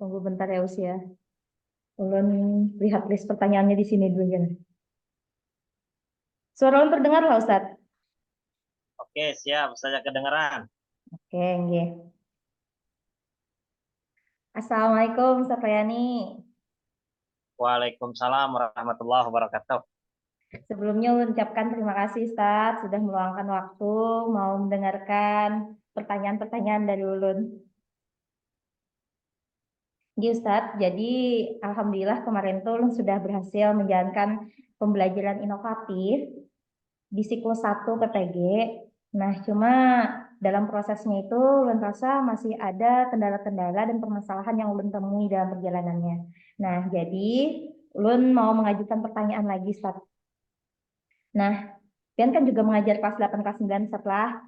Tunggu bentar ya Usia. Ulun lihat list pertanyaannya di sini dulu ya. Suara ulun terdengar lah Ustaz. Oke, siap. Saya kedengeran. Oke, nggih. Assalamualaikum Ustaz Rayani. Waalaikumsalam warahmatullahi wabarakatuh. Sebelumnya ulun ucapkan terima kasih Ustaz sudah meluangkan waktu mau mendengarkan pertanyaan-pertanyaan dari ulun. Nggih Ustaz, jadi Alhamdulillah kemarin tuh ulun sudah berhasil menjalankan pembelajaran inovatif di siklus 1 PPG. Nah, cuma dalam prosesnya itu ulun rasa masih ada kendala-kendala dan permasalahan yang ulun temui dalam perjalanannya. Nah, jadi ulun mau mengajukan pertanyaan lagi, Ustaz. Nah, Pian kan juga mengajar kelas 8, kelas 9 setelah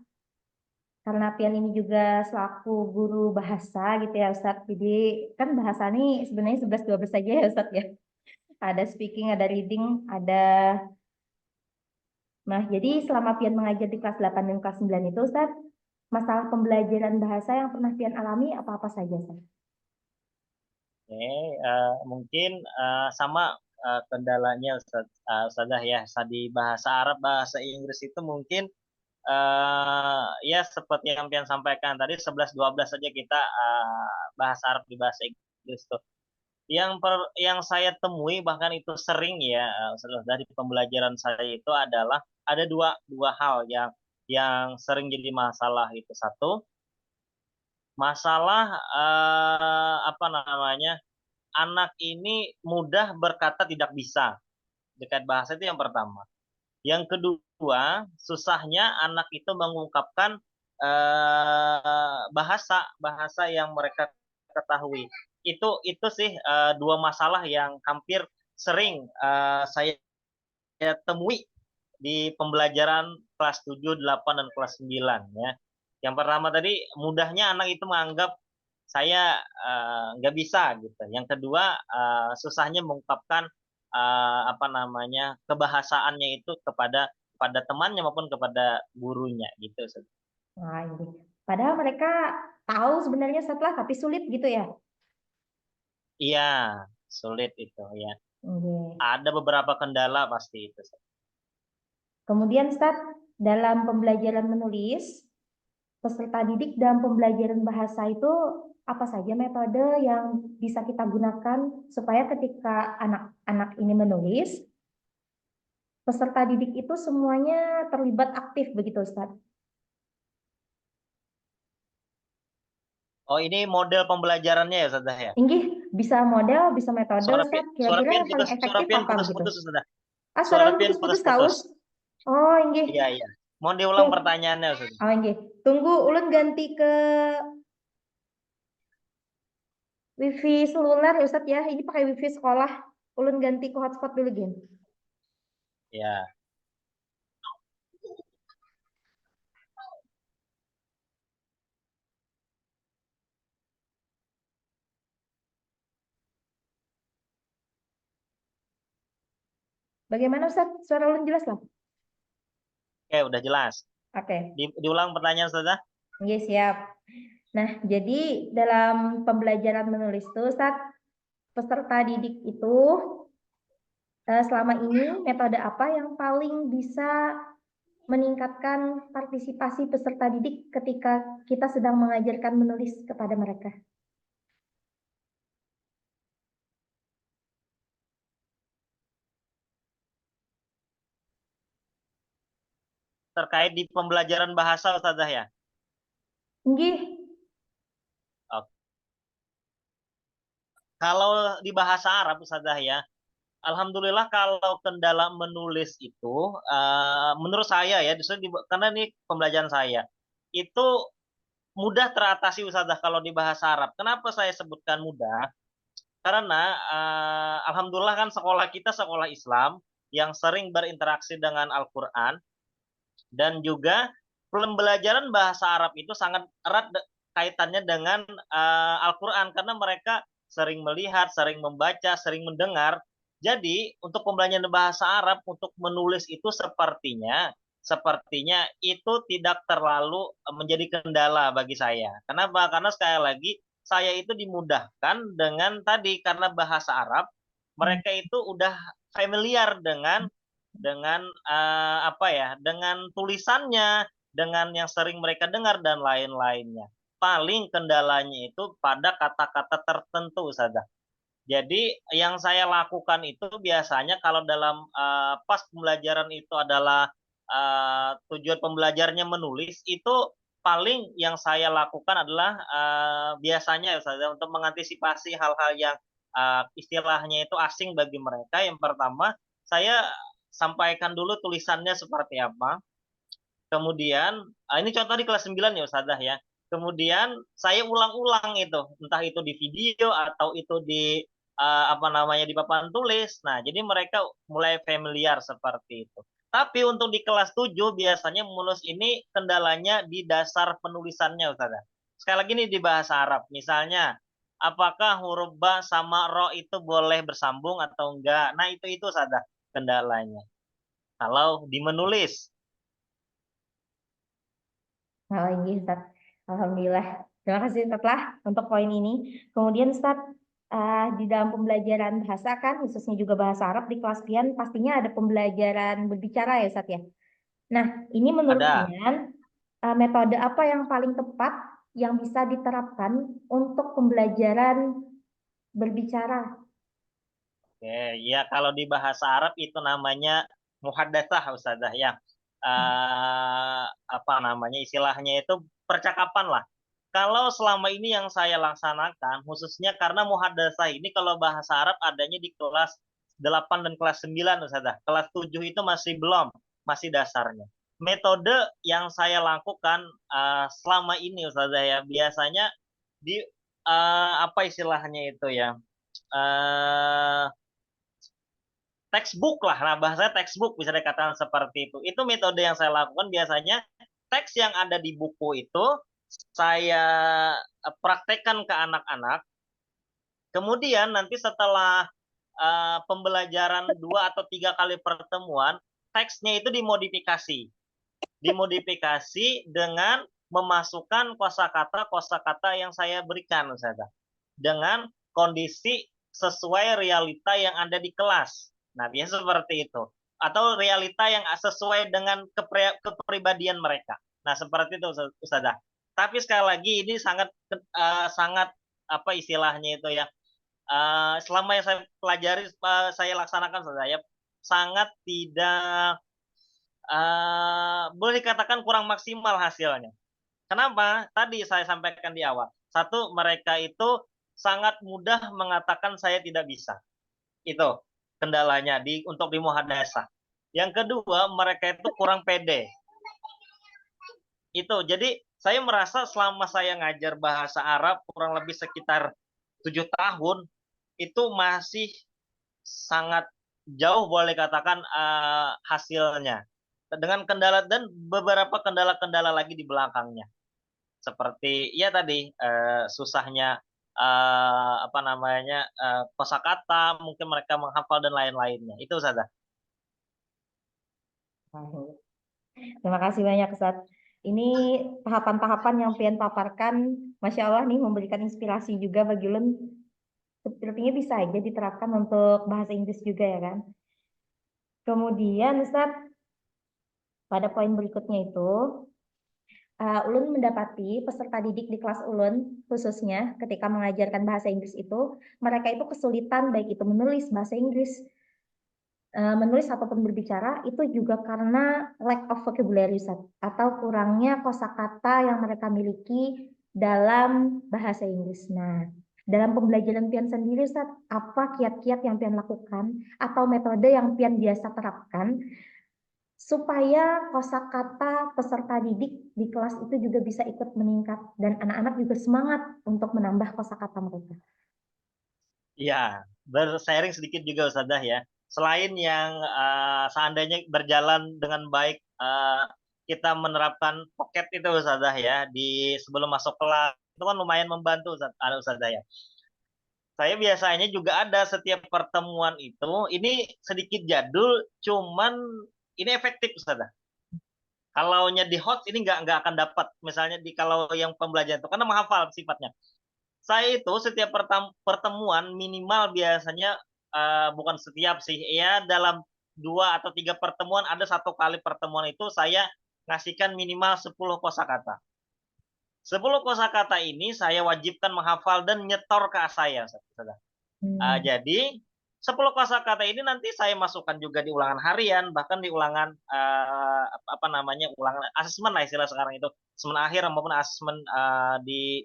karena Pian ini juga selaku guru bahasa gitu ya, Ustaz. Jadi kan bahasa ini sebenarnya 11-12 saja ya, Ustaz ya. Ada speaking, ada reading, ada. Nah, jadi selama Pian mengajar di kelas 8 dan kelas 9 itu, Ustaz, masalah pembelajaran bahasa yang pernah Pian alami apa-apa saja, Ustaz? Oke, mungkin sama kendalanya Ustazah ya. Di bahasa Arab, bahasa Inggris itu mungkin ya seperti yang Pian sampaikan tadi 11-12 saja kita bahasa Arab di bahasa Inggris tuh. Yang saya temui bahkan itu sering ya dari pembelajaran saya itu adalah ada dua hal yang sering jadi masalah itu. Satu, masalah apa namanya, anak ini mudah berkata tidak bisa. Dekat bahasa itu yang pertama. Yang kedua, susahnya anak itu mengungkapkan bahasa bahasa yang mereka ketahui. Itu sih dua masalah yang hampir sering saya temui di pembelajaran kelas 7, 8, dan kelas 9 ya. Yang pertama tadi, mudahnya anak itu menganggap saya nggak bisa gitu. Yang kedua, susahnya mengungkapkan apa namanya, kebahasaannya itu kepada temannya maupun kepada gurunya gitu. Nah, ini. Padahal mereka tahu sebenarnya setelah, tapi sulit gitu ya. Iya, sulit itu ya. Oke. Ada beberapa kendala pasti itu. Kemudian, Ustaz, dalam pembelajaran menulis, peserta didik dalam pembelajaran bahasa itu apa saja metode yang bisa kita gunakan supaya ketika anak-anak ini menulis, peserta didik itu semuanya terlibat aktif begitu, Ustaz? Oh, ini model pembelajarannya ya, Ustazah ya? Inggih, bisa model, bisa metode, Suara Ustaz. suara Kira-kira pian yang paling putus, suara efektif pian apa begitu? putus-putus, Ustazah. Ah, suara Suara lu pian putus-putus putus-putus. taus. Oh, inggih. Iya, iya. Mohon diulang Tung, pertanyaannya, Ustazah. oh, inggih. Tunggu, ulun ganti ke wifi seluler ya, Ustaz ya. Ini pakai wifi sekolah. Ulun ganti ke hotspot dulu, Gen. Ya. Bagaimana, Ustaz? Suara ulun jelas lah? Oke, udah jelas. Oke. Diulang pertanyaan, Ustazah. Iya, siap. Nah, jadi dalam pembelajaran menulis itu, Ustaz, peserta didik itu selama ini metode apa yang paling bisa meningkatkan partisipasi peserta didik ketika kita sedang mengajarkan menulis kepada mereka? Terkait di pembelajaran bahasa, Ustazah ya. Nggih, Oke. Kalau di bahasa Arab, Ustazah ya, Alhamdulillah kalau kendala menulis itu, menurut saya ya, karena ini pembelajaran saya, itu mudah teratasi Ustazah kalau di bahasa Arab. Kenapa saya sebutkan mudah? Karena Alhamdulillah kan sekolah kita sekolah Islam yang sering berinteraksi dengan Al-Quran, dan juga pembelajaran bahasa Arab itu sangat erat kaitannya dengan Al-Quran, karena mereka sering melihat, sering membaca, sering mendengar. Jadi untuk pembelajaran bahasa Arab untuk menulis itu sepertinya itu tidak terlalu menjadi kendala bagi saya. Kenapa? Karena sekali lagi saya itu dimudahkan dengan tadi karena bahasa Arab, Hmm. mereka itu udah familiar dengan apa ya, dengan tulisannya, dengan yang sering mereka dengar dan lain-lainnya. Paling kendalanya itu pada kata-kata tertentu saja. Jadi yang saya lakukan itu biasanya kalau dalam pas pembelajaran itu adalah tujuan pembelajarnya menulis, itu paling yang saya lakukan adalah biasanya ya Ustazah, untuk mengantisipasi hal-hal yang istilahnya itu asing bagi mereka. Yang pertama, saya sampaikan dulu tulisannya seperti apa. Kemudian, ini contoh di kelas 9 ya Ustazah ya. Kemudian saya ulang-ulang itu, entah itu di video atau itu di apa namanya di papan tulis. Nah, jadi mereka mulai familiar seperti itu. Tapi untuk di kelas 7 biasanya mulus ini kendalanya di dasar penulisannya Ustazah. Sekali lagi nih di bahasa Arab, misalnya apakah huruf ba sama ro itu boleh bersambung atau enggak? Nah, itu Ustazah kendalanya. Kalau di menulis. Oh iya, Ustaz. Alhamdulillah. Terima kasih Ustaz lah untuk poin ini. Kemudian Ustaz, di dalam pembelajaran bahasa kan, khususnya juga bahasa Arab di kelas pian, pastinya ada pembelajaran berbicara ya Ustaz ya. Nah, ini menurut Ada. Pian, metode apa yang paling tepat yang bisa diterapkan untuk pembelajaran berbicara? Oke, ya kalau di bahasa Arab itu namanya muhadatsah Ustazah ya. Apa namanya istilahnya itu percakapan lah. Kalau selama ini yang saya laksanakan khususnya karena muhadatsah ini kalau bahasa Arab adanya di kelas 8 dan kelas 9 Ustazah. Kelas 7 itu masih belum, masih dasarnya. Metode yang saya lakukan selama ini Ustazah ya biasanya di apa istilahnya itu ya? eh Textbook lah, nah bahasa textbook bisa dikatakan seperti itu. Itu metode yang saya lakukan biasanya teks yang ada di buku itu saya praktekkan ke anak-anak. Kemudian nanti setelah pembelajaran 2 atau 3 kali pertemuan, teksnya itu dimodifikasi. Dimodifikasi dengan memasukkan kosakata yang saya berikan, Ustazah. Dengan kondisi sesuai realita yang ada di kelas. Nah, biasa seperti itu. Atau realita yang sesuai dengan kepribadian mereka. Nah, seperti itu Ustazah. Tapi sekali lagi ini sangat apa istilahnya itu ya. Selama yang saya pelajari, saya laksanakan saya sangat tidak boleh dikatakan kurang maksimal hasilnya. Kenapa? Tadi saya sampaikan di awal. Satu, mereka itu sangat mudah mengatakan saya tidak bisa. Itu kendalanya untuk di muhadasah. Yang kedua, mereka itu kurang pede. Itu. Jadi saya merasa selama saya ngajar bahasa Arab kurang lebih sekitar 7 tahun itu masih sangat jauh boleh katakan hasilnya. Dengan kendala dan beberapa kendala-kendala lagi di belakangnya. Seperti ya tadi susahnya apa namanya kosakata mungkin mereka menghafal dan lain-lainnya itu saja. Terima kasih banyak Ustaz. Ini tahapan-tahapan yang Pian paparkan, Masya Allah nih memberikan inspirasi juga bagi Lun. Sepertinya bisa aja diterapkan untuk bahasa Inggris juga ya kan. Kemudian Ustaz, pada poin berikutnya itu, Ulun mendapati peserta didik di kelas Ulun, khususnya ketika mengajarkan bahasa Inggris itu, mereka itu kesulitan baik itu menulis bahasa Inggris, menulis ataupun berbicara, itu juga karena lack of vocabulary, Ustaz, atau kurangnya kosakata yang mereka miliki dalam bahasa Inggris. Nah, dalam pembelajaran Pian sendiri, Ustaz, apa kiat-kiat yang Pian lakukan atau metode yang Pian biasa terapkan supaya kosakata peserta didik di kelas itu juga bisa ikut meningkat dan anak-anak juga semangat untuk menambah kosakata mereka. Ya, bersharing sedikit juga Ustazah ya. Selain yang seandainya berjalan dengan baik kita menerapkan pocket itu Ustazah ya di sebelum masuk kelas itu kan lumayan membantu Ustazah ya. Saya biasanya juga ada setiap pertemuan itu, ini sedikit jadul, cuman ini efektif Ustazah. Kalau nya di hot ini nggak akan dapat, misalnya di kalau yang pembelajaran itu karena menghafal sifatnya. Saya itu setiap pertemuan minimal biasanya, bukan setiap sih, ya dalam 2 atau 3 pertemuan ada 1 kali pertemuan itu saya ngasihkan minimal 10 kosakata. 10 kosakata ini saya wajibkan menghafal dan nyetor ke saya, Saudara. Hmm. Jadi 10 kosakata ini nanti saya masukkan juga di ulangan harian, bahkan di ulangan, apa namanya, ulangan asesmen lah istilah sekarang itu, asesmen akhir maupun asesmen, di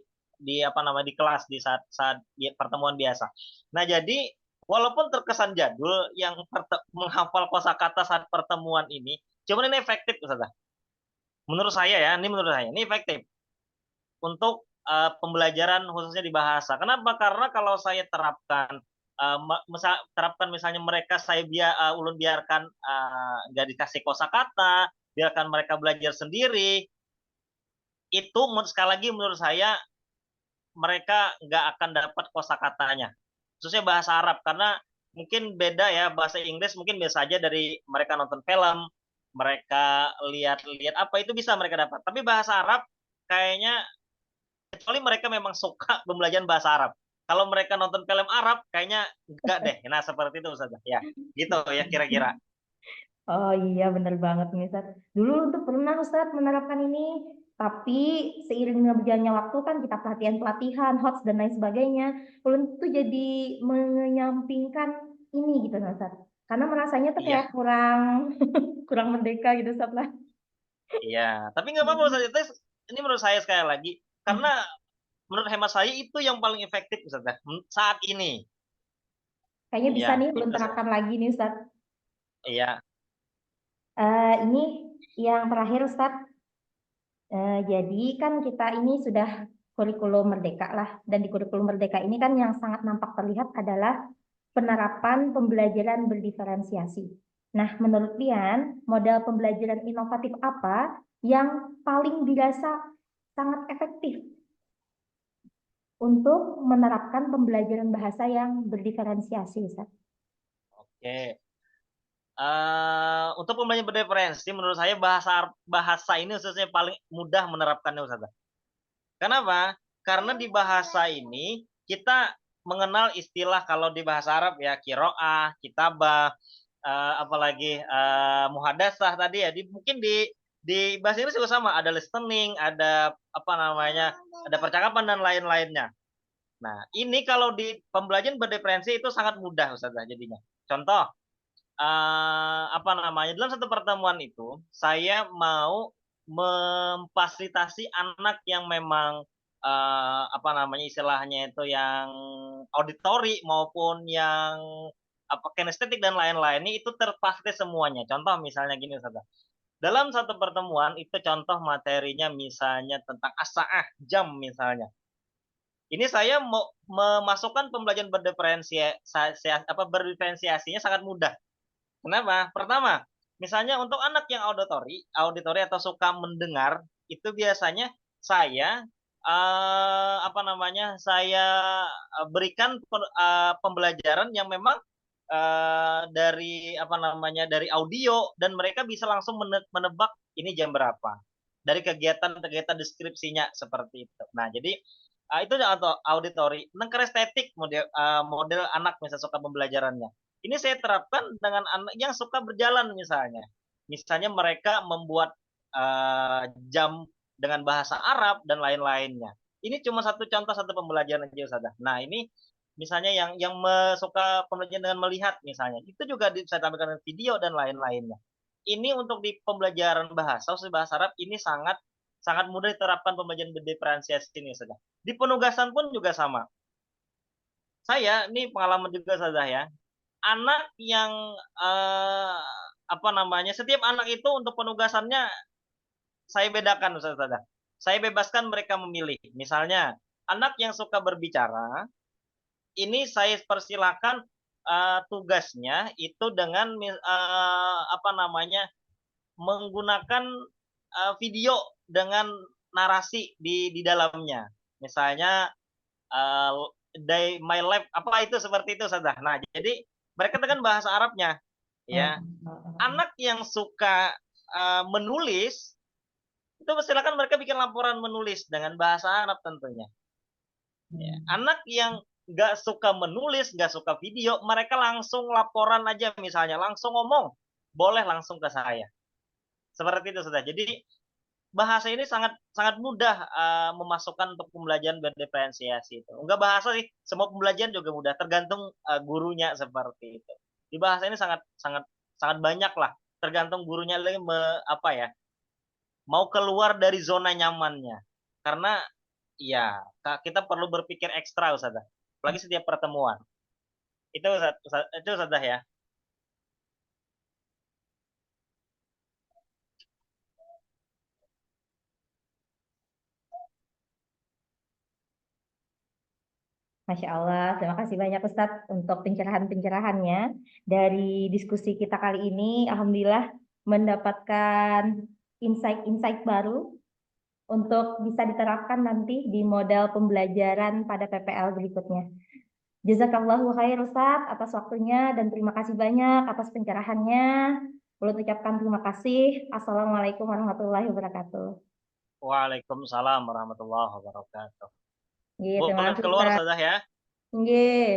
apa namanya, di kelas di saat saat pertemuan biasa. Nah, jadi walaupun terkesan jadul yang menghafal kosakata saat pertemuan ini, cuman ini efektif, Ustazah. Menurut saya ya, ini menurut saya, ini efektif untuk pembelajaran khususnya di bahasa. Kenapa? Karena kalau saya terapkan terapkan misalnya mereka saya ulun biarkan nggak dikasih kosakata, biarkan mereka belajar sendiri, itu sekali lagi menurut saya mereka nggak akan dapat kosakatanya. Khususnya bahasa Arab karena mungkin beda ya bahasa Inggris mungkin biasa aja dari mereka nonton film, mereka lihat-lihat apa itu bisa mereka dapat. Tapi bahasa Arab kayaknya kecuali mereka memang suka pembelajaran bahasa Arab. Kalau mereka nonton film Arab, kayaknya enggak deh. Nah, seperti itu Ustaz. Ya, gitu ya kira-kira. Oh iya bener banget nih Ustaz. Dulu tuh pernah Ustaz menerapkan ini, tapi seiringnya berjalannya waktu kan kita pelatihan-pelatihan, HOTS dan lain sebagainya. Ulun tuh jadi menyampingkan ini gitu nah, Ustaz. Karena merasanya tuh Iya, kayak kurang kurang merdeka gitu Ustaz lah. iya. Tapi nggak apa-apa Ustaz. Ini menurut saya sekali lagi, karena menurut hemat saya itu yang paling efektif Ustaz ya, saat ini. Kayaknya Iya, bisa nih ulun gitu sih. terapkan lagi nih Ustaz. Iya, Ini yang terakhir Ustaz. Jadi kan kita ini sudah kurikulum merdeka lah, dan di kurikulum merdeka ini kan yang sangat nampak terlihat adalah penerapan pembelajaran berdiferensiasi. Nah, menurut Pian, model pembelajaran inovatif apa yang paling dirasa sangat efektif untuk menerapkan pembelajaran bahasa yang berdiferensiasi, Ustaz? oke. Untuk pembelajaran berreferensi, menurut saya bahasa ini khususnya paling mudah menerapkannya Ustaz. Kenapa? Karena di bahasa ini kita mengenal istilah kalau di bahasa Arab ya kiroah, kitabah, apalagi muhadasah tadi ya. Mungkin di bahasa Inggris juga sama, ada listening, ada apa namanya, ada percakapan dan lain-lainnya. Nah, ini kalau di pembelajaran berdiferensi itu sangat mudah Ustazah jadinya. Contoh, apa namanya, dalam satu pertemuan itu saya mau memfasilitasi anak yang memang apa namanya istilahnya itu yang auditori maupun yang apa kinestetik dan lain-lain itu terfasilitasi semuanya. Contoh misalnya gini Ustaz. Dalam satu pertemuan itu contoh materinya misalnya tentang asaah jam misalnya. Ini saya mau memasukkan pembelajaran berdiferensiasinya sangat mudah. Kenapa? Pertama, misalnya untuk anak yang auditori atau suka mendengar, itu biasanya saya apa namanya? Saya berikan pembelajaran yang memang dari apa namanya? Dari audio dan mereka bisa langsung menebak ini jam berapa. Dari kegiatan-kegiatan deskripsinya seperti itu. Nah, jadi itu atau auditori. Tentang estetik model anak misalnya suka pembelajarannya. Ini saya terapkan dengan anak yang suka berjalan misalnya. Misalnya mereka membuat jam dengan bahasa Arab dan lain-lainnya. Ini cuma satu contoh satu pembelajaran aja Ustazah. Nah, ini misalnya yang suka pembelajaran dengan melihat misalnya. Itu juga bisa tampilkan dengan video dan lain-lainnya. Ini untuk di pembelajaran bahasa, khusus bahasa Arab ini sangat sangat mudah diterapkan pembelajaran berdiferensiasi ini Ustazah. Di penugasan pun juga sama. Saya ini pengalaman juga Ustazah ya anak yang apa namanya setiap anak itu untuk penugasannya saya bedakan Ustaz. Saya bebaskan mereka memilih. Misalnya anak yang suka berbicara, ini saya persilakan tugasnya itu dengan apa namanya menggunakan video dengan narasi di dalamnya. Misalnya my life apa itu seperti itu Ustaz. Nah, jadi mereka dengan bahasa Arabnya Oh, ya oh, oh. anak yang suka menulis itu silakan mereka bikin laporan menulis dengan bahasa Arab tentunya. Ya, anak yang nggak suka menulis, nggak suka video, mereka langsung laporan aja misalnya, langsung ngomong, boleh langsung ke saya. Seperti itu sudah. Jadi bahasa ini sangat sangat mudah memasukkan untuk pembelajaran berdiferensiasi itu. Enggak bahasa sih, semua pembelajaran juga mudah, tergantung gurunya seperti itu. Di bahasa ini sangat sangat sangat banyak lah, tergantung gurunya lagi apa ya, mau keluar dari zona nyamannya. Karena ya kita perlu berpikir ekstra Ustazah. Apalagi setiap pertemuan. Itu Ustazah ya. Masya Allah, terima kasih banyak Ustadz untuk pencerahan-pencerahannya. Dari diskusi kita kali ini, Alhamdulillah mendapatkan insight-insight baru untuk bisa diterapkan nanti di model pembelajaran pada PPL berikutnya. Jazakallahu khair Ustadz atas waktunya dan terima kasih banyak atas pencerahannya. Perlu ucapkan terima kasih. Assalamualaikum warahmatullahi wabarakatuh. Waalaikumsalam warahmatullahi wabarakatuh. Iya, terima Boleh kasih keluar Ustadz. Ustazah ya. Iya.